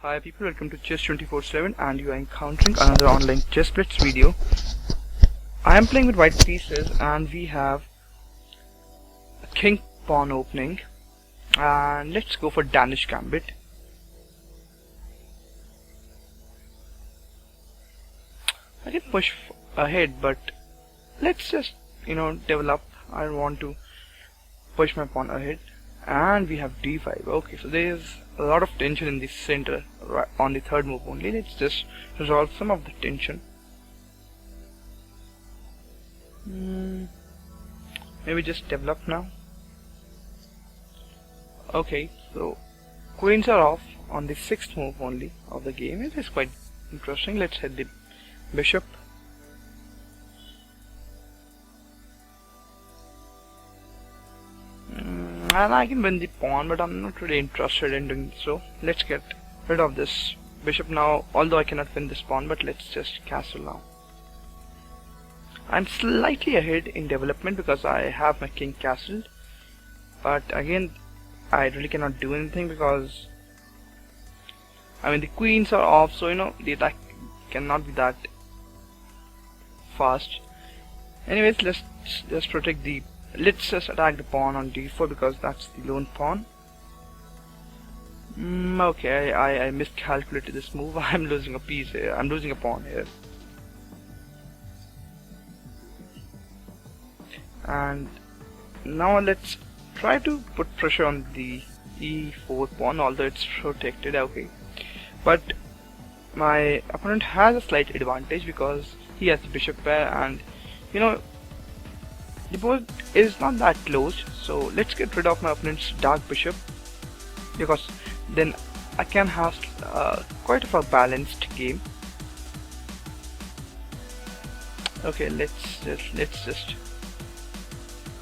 Hi people, welcome to Chess 24/7 and you are encountering another online chess blitz video. I am playing with white pieces and we have a king pawn opening, and let's go for Danish Gambit. I can push ahead, but let's just develop. I don't want to push my pawn ahead. And we have d5. Okay, so there is a lot of tension in the center right on the third move only. Let's just resolve some of the tension. Maybe just develop now. Okay, so queens are off on the sixth move only of the game. It is quite interesting. Let's hit the bishop. And I can win the pawn, but I'm not really interested in doing so. Let's get rid of this bishop now, although I cannot win this pawn, but let's just castle now. I'm slightly ahead in development because I have my king castled, but again I really cannot do anything because the queens are off, so the attack cannot be that fast. Anyways, let's just protect the let's just attack the pawn on d4 because that's the lone pawn. Okay, I miscalculated this move. I'm losing a piece here. I'm losing a pawn here. And now let's try to put pressure on the e4 pawn, although it's protected. Okay, but my opponent has a slight advantage because he has the bishop pair, and the board is not that close, so let's get rid of my opponent's dark bishop because then I can have quite of a balanced game. Okay, let's just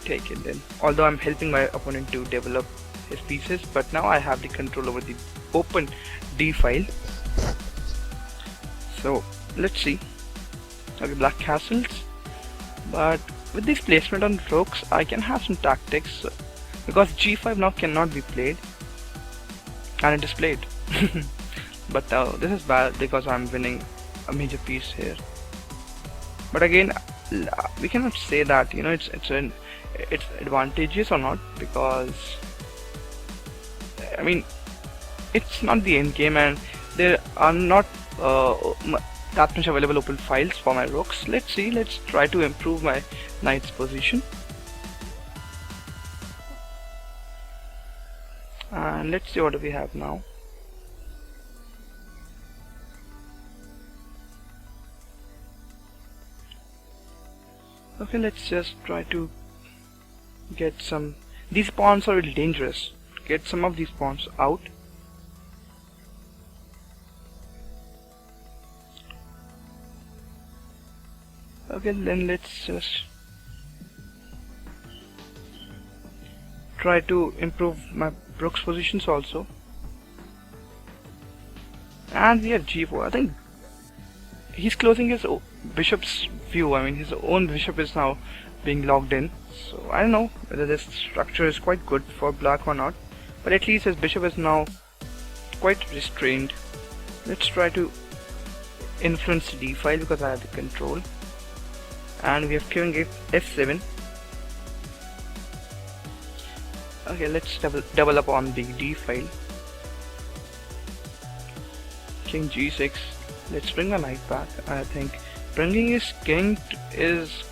take it then. Although I'm helping my opponent to develop his pieces, but now I have the control over the open d file. So let's see. Okay, black castles, but with this placement on rooks, I can have some tactics because g5 now cannot be played, and it is played. But this is bad because I'm winning a major piece here. But again, we cannot say that it's advantageous or not, because it's not the end game and there are not that much available open files for my rooks. Let's see, let's try to improve my knight's position, and let's see what do we have now. Okay, let's just try to get some. These pawns are really dangerous. Get some of these pawns out. Okay, then let's just try to improve my rook's positions also. And we have g4. I think he's closing his bishop's view. His own bishop is now being logged in. So I don't know whether this structure is quite good for black or not, but at least his bishop is now quite restrained. Let's try to influence the d file because I have the control. And we have king f7. Okay, let's double up on the d file. King g6. Let's bring the knight back. I think bringing his king is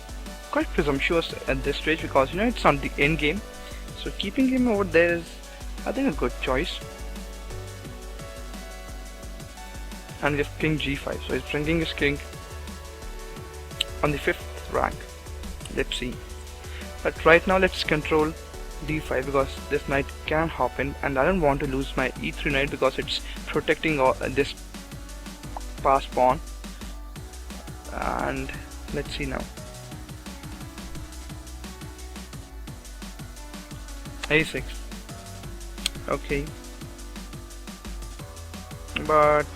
quite presumptuous at this stage because it's not the end game. So keeping him over there is, I think, a good choice. And we have king g5. So he's bringing his king on the 5th rank. Let's see. But right now let's control d5 because this knight can hop in, and I don't want to lose my e3 knight because it's protecting this passed pawn. And let's see now. a6. Okay, but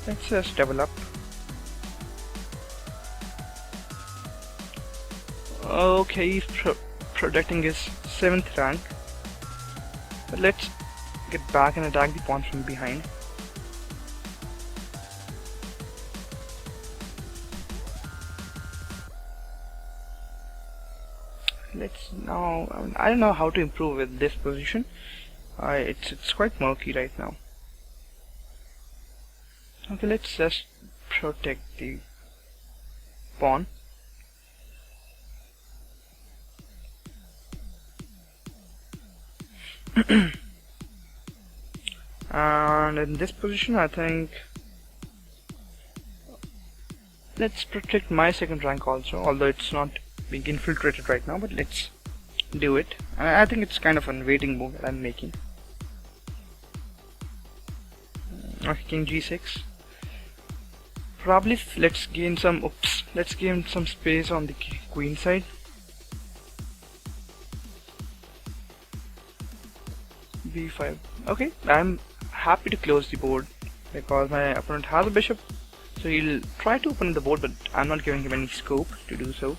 let's just develop. Okay, he's protecting his 7th rank, but let's get back and attack the pawn from behind. Let's now, I don't know how to improve with this position. It's quite murky right now. Okay, let's just protect the pawn. And in this position, I think let's protect my second rank also, although it's not being infiltrated right now, but let's do it. And I think it's kind of a waiting move that I'm making. Okay, king g6. Probably let's gain some space on the queen side. b5. Okay, I'm happy to close the board because my opponent has a bishop, so he'll try to open the board, but I'm not giving him any scope to do so.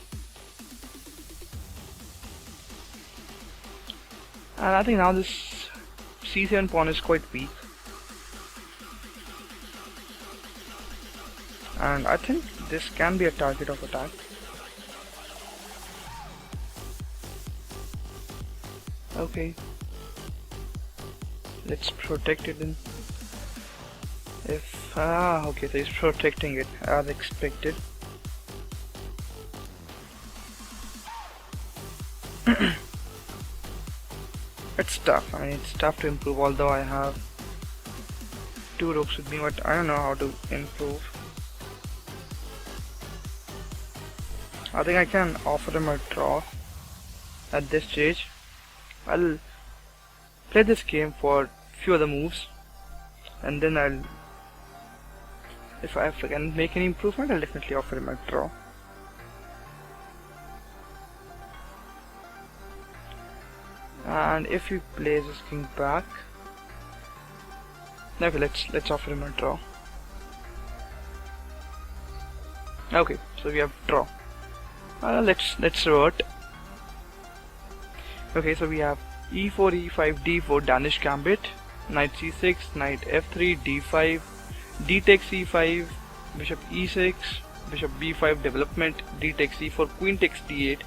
And I think now this c7 pawn is quite weak, and I think this can be a target of attack. Okay, let's protect it then. Okay, so he's protecting it as expected. It's tough. I mean, it's tough to improve, although I have 2 rooks with me, but I don't know how to improve. I think I can offer him a draw at this stage. I'll play this game for few other moves, and then if I can make any improvement, I'll definitely offer him a draw. And if he plays his king back, okay, let's offer him a draw. Okay, so we have draw. Let's revert. Okay, so we have e4, e5, d4, Danish Gambit, knight c6, knight f3, d5, d takes e5, bishop e6, bishop b5 development, d takes e4, queen takes d8.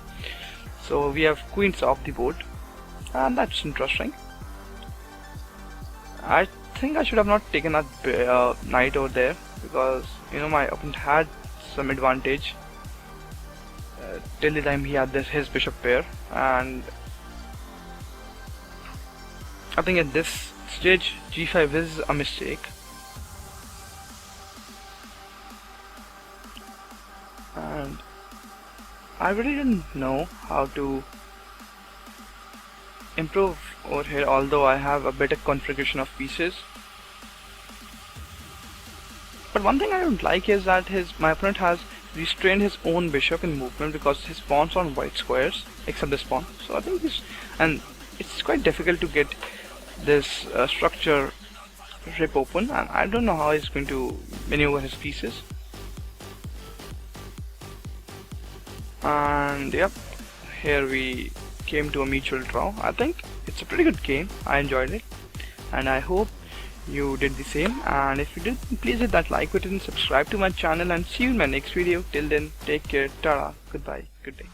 So we have queens off the board, and that's interesting. I think I should have not taken that knight over there, because my opponent had some advantage till the time he had his bishop pair, and I think at this stage g5 is a mistake. And I really didn't know how to improve over here, although I have a better configuration of pieces. But one thing I don't like is that my opponent has restrained his own bishop in movement because his pawns are on white squares, except this pawn. So I think it's quite difficult to get this structure rip open, and I don't know how he's going to maneuver his pieces. And yep, here we came to a mutual draw. I think it's a pretty good game. I enjoyed it, and I hope you did the same. And if you did, please hit that like button, subscribe to my channel, and see you in my next video. Till then, take care, tada, goodbye, good day.